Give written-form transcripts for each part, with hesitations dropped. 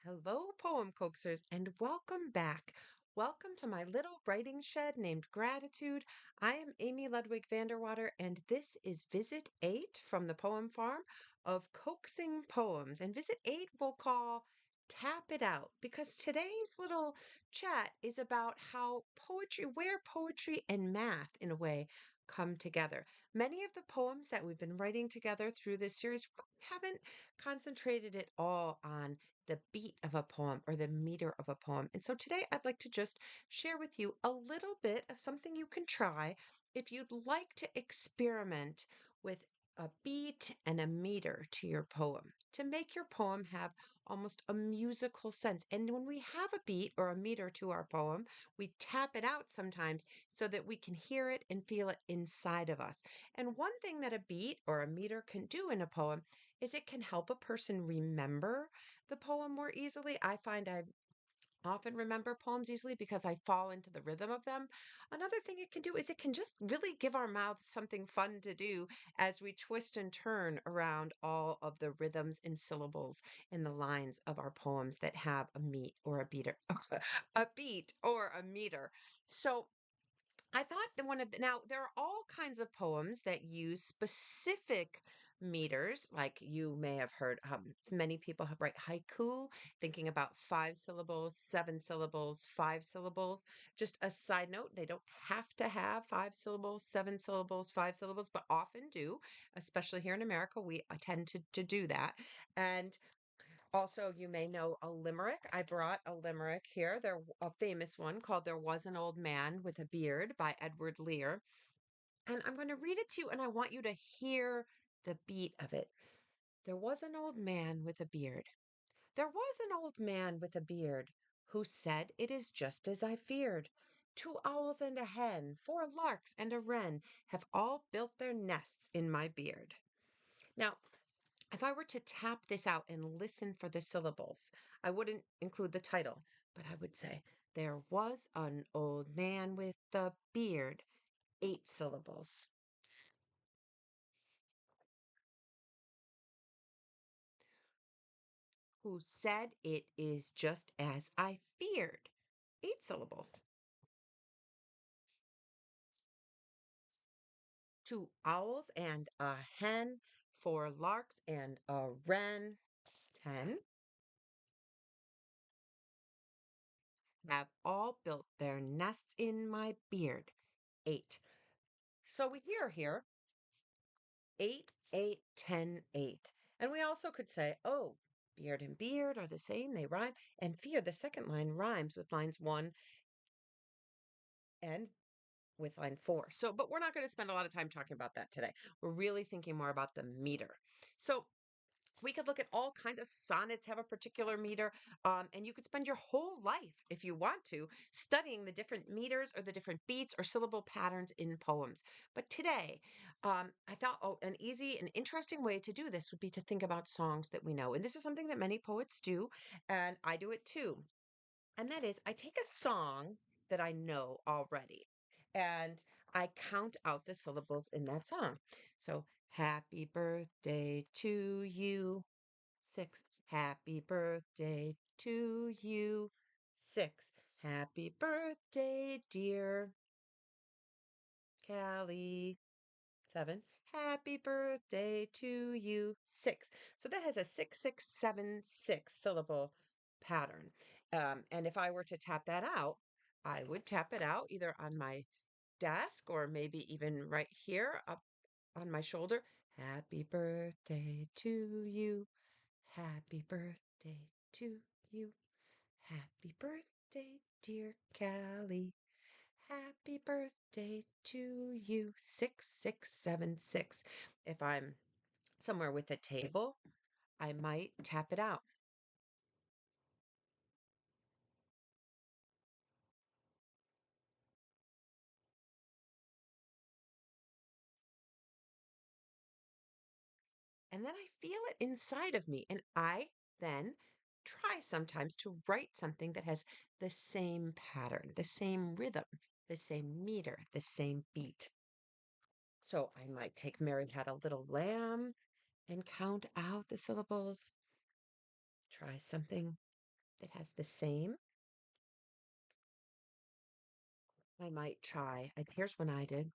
Hello, poem coaxers, and welcome back. Welcome to my little writing shed named Gratitude. I am Amy Ludwig VanDerwater, and this is Visit 8 from the Poem Farm of Coaxing Poems. And Visit 8 we'll call Tap It Out because today's little chat is about where poetry and math, in a way, come together. Many of the poems that we've been writing together through this series haven't concentrated at all on the beat of a poem or the meter of a poem. And so today I'd like to just share with you a little bit of something you can try if you'd like to experiment with a beat and a meter to your poem to make your poem have almost a musical sense. And when we have a beat or a meter to our poem, we tap it out sometimes so that we can hear it and feel it inside of us. And one thing that a beat or a meter can do in a poem is it can help a person remember the poem more easily. I find I often remember poems easily because I fall into the rhythm of them. Another thing it can do is it can just really give our mouths something fun to do as we twist and turn around all of the rhythms and syllables in the lines of our poems that have a meet or a beater, a beat or a meter. So I thought that now there are all kinds of poems that use specific meters, like you may have heard. Many people have write haiku, thinking about 5 syllables, 7 syllables, 5 syllables. Just a side note: they don't have to have 5 syllables, 7 syllables, 5 syllables, but often do. Especially here in America, we tend to do that. And also, you may know a limerick. I brought a limerick here. A famous one called "There Was an Old Man with a Beard" by Edward Lear. And I'm going to read it to you, and I want you to hear the beat of it. There was an old man with a beard. There was an old man with a beard who said, "It is just as I feared. 2 owls and a hen, 4 larks and a wren have all built their nests in my beard." Now, if I were to tap this out and listen for the syllables, I wouldn't include the title, but I would say, "There was an old man with a beard," 8 syllables. "Who said, it is just as I feared," 8 syllables. "2 owls and a hen, 4 larks and a wren," 10, "have all built their nests in my beard," 8. So we hear here 8, 8, 10, 8. And we also could say, oh, beard and beard are the same, they rhyme. And fear, the second line, rhymes with lines 1 and with line 4. So, but we're not going to spend a lot of time talking about that today. We're really thinking more about the meter. So we could look at all kinds of sonnets have a particular meter, and you could spend your whole life, if you want to, studying the different meters or the different beats or syllable patterns in poems. But today, I thought, an easy and interesting way to do this would be to think about songs that we know. And this is something that many poets do, and I do it too. And that is, I take a song that I know already and I count out the syllables in that song. So, "Happy birthday to you." 6. "Happy birthday to you." 6. "Happy birthday, dear Callie." 7. "Happy birthday to you." 6. So that has a 6, 6, 7, 6 syllable pattern. And if I were to tap that out, I would tap it out either on my desk or maybe even right here up on my shoulder. "Happy birthday to you. Happy birthday to you. Happy birthday, dear Callie. Happy birthday to you." 6, 6, 7, 6. If I'm somewhere with a table, I might tap it out. And then I feel it inside of me. And I then try sometimes to write something that has the same pattern, the same rhythm, the same meter, the same beat. So I might take "Mary Had a Little Lamb" and count out the syllables. Try something that has the same. I might try. Here's one I did.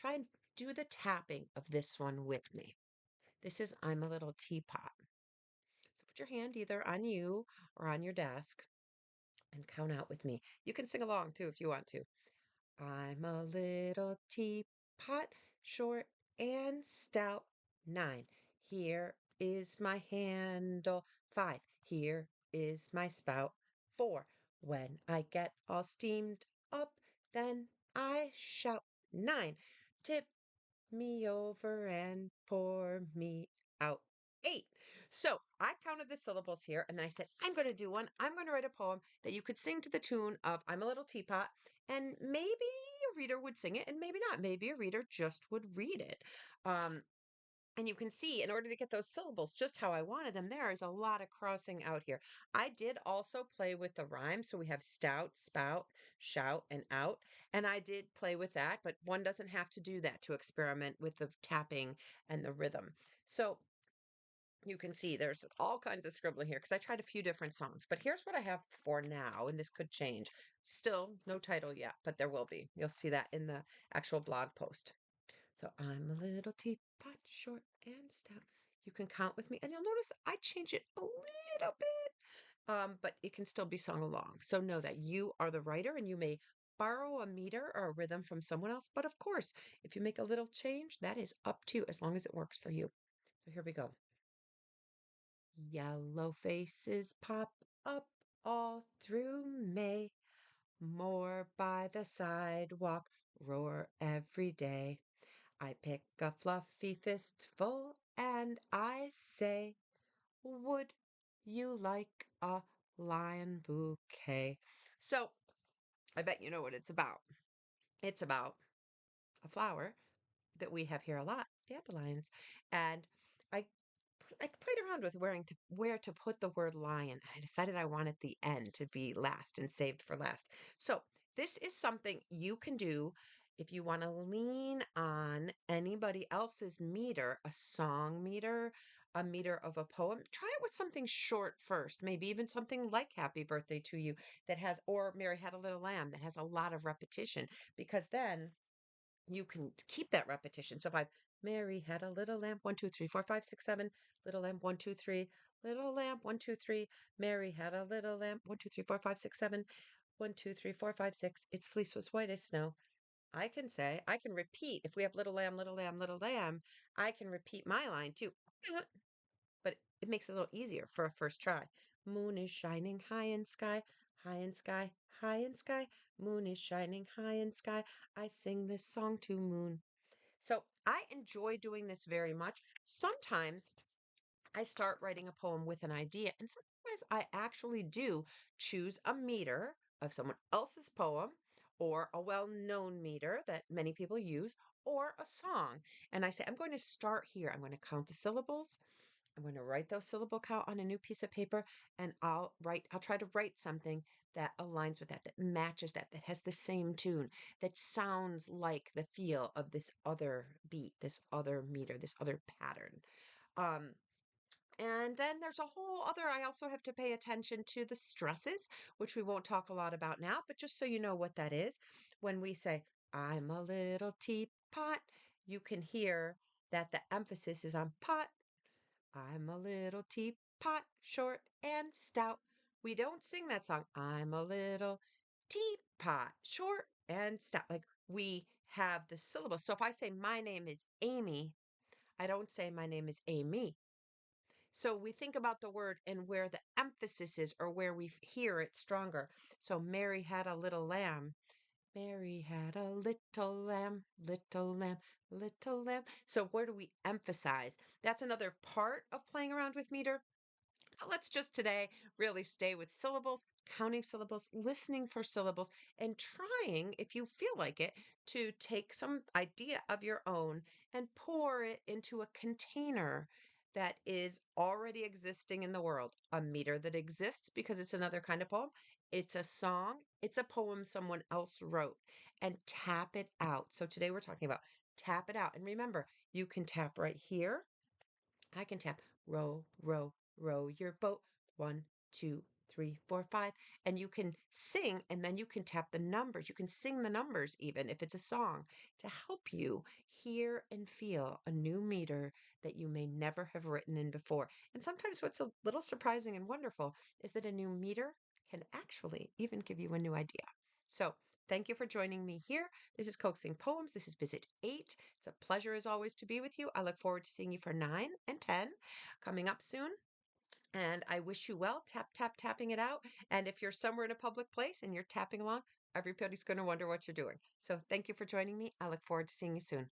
Try and do the tapping of this one with me. This is I'm a Little Teapot. So put your hand either on you or on your desk and count out with me. You can sing along too if you want to. I'm a little teapot, short and stout. 9. Here is my handle. 5. Here is my spout. 4. When I get all steamed up, then I shout. 9. Tip me over and pour me out. 8. So I counted the syllables here and then I said, I'm going to do one. I'm going to write a poem that you could sing to the tune of I'm a Little Teapot. And maybe a reader would sing it and maybe not. Maybe a reader just would read it. And you can see, in order to get those syllables just how I wanted them, there is a lot of crossing out here. I did also play with the rhyme. So we have stout, spout, shout, and out. And I did play with that, but one doesn't have to do that to experiment with the tapping and the rhythm. So you can see there's all kinds of scribbling here because I tried a few different songs. But here's what I have for now, and this could change. Still no title yet, but there will be. You'll see that in the actual blog post. So I'm a little teapot, short and stout. You can count with me, and you'll notice I change it a little bit, but it can still be sung along. So know that you are the writer, and you may borrow a meter or a rhythm from someone else. But of course, if you make a little change, that is up to you as long as it works for you. So here we go. Yellow faces pop up all through May. More by the sidewalk roar every day. I pick a fluffy fistful and I say, would you like a lion bouquet? So I bet you know what it's about. It's about a flower that we have here a lot, dandelions. And I I played around with where to put the word lion, and I decided I wanted the end to be last and saved for last. So this is something you can do if you want to lean on anybody else's meter, a song meter, a meter of a poem. Try it with something short first, maybe even something like Happy Birthday to You that has, or Mary Had a Little Lamb that has a lot of repetition, because then you can keep that repetition. So if I Mary had a little lamb, 1, 2, 3, 4, 5, 6, 7, little lamb, 1, 2, 3, little lamb, 1, 2, 3, Mary had a little lamb, 1, 2, 3, 4, 5, 6, 7, 1, 2, 3, 4, 5, 6, its fleece was white as snow. I can repeat, if we have little lamb, little lamb, little lamb, I can repeat my line too. But it makes it a little easier for a first try. Moon is shining high in sky, high in sky, high in sky. Moon is shining high in sky. I sing this song to moon. So I enjoy doing this very much. Sometimes I start writing a poem with an idea, and sometimes I actually do choose a meter of someone else's poem or a well known meter that many people use or a song. And I say, I'm going to start here. I'm going to count the syllables. I'm going to write those syllable count on a new piece of paper, and I'll try to write something that aligns with that, that matches that, that has the same tune, that sounds like the feel of this other beat, this other meter, this other pattern. Um, and then there's a whole other, I also have to pay attention to the stresses, which we won't talk a lot about now, but just so you know what that is. When we say, I'm a little teapot, you can hear that the emphasis is on pot. I'm a little teapot, short and stout. We don't sing that song. I'm a little teapot, short and stout. Like we have the syllable. So if I say my name is Amy, I don't say my name is Amy. So we think about the word and where the emphasis is or where we hear it stronger. So Mary had a little lamb. Mary had a little lamb, little lamb, little lamb. So where do we emphasize? That's another part of playing around with meter. Let's just today really stay with syllables, counting syllables, listening for syllables, and trying, if you feel like it, to take some idea of your own and pour it into a container that is already existing in the world. A meter that exists because it's another kind of poem. It's a song, it's a poem someone else wrote, and tap it out. So today we're talking about tap it out. And remember, you can tap right here. I can tap row, row, row your boat. 1, 2, 3, 4, 5, and you can sing, and then you can tap the numbers. You can sing the numbers even if it's a song to help you hear and feel a new meter that you may never have written in before. And sometimes what's a little surprising and wonderful is that a new meter can actually even give you a new idea. So thank you for joining me here. This is Coaxing Poems. This is visit 8. It's a pleasure as always to be with you. I look forward to seeing you for 9 and 10 coming up soon. And I wish you well, tap, tap, tapping it out. And if you're somewhere in a public place and you're tapping along, everybody's going to wonder what you're doing. So thank you for joining me. I look forward to seeing you soon.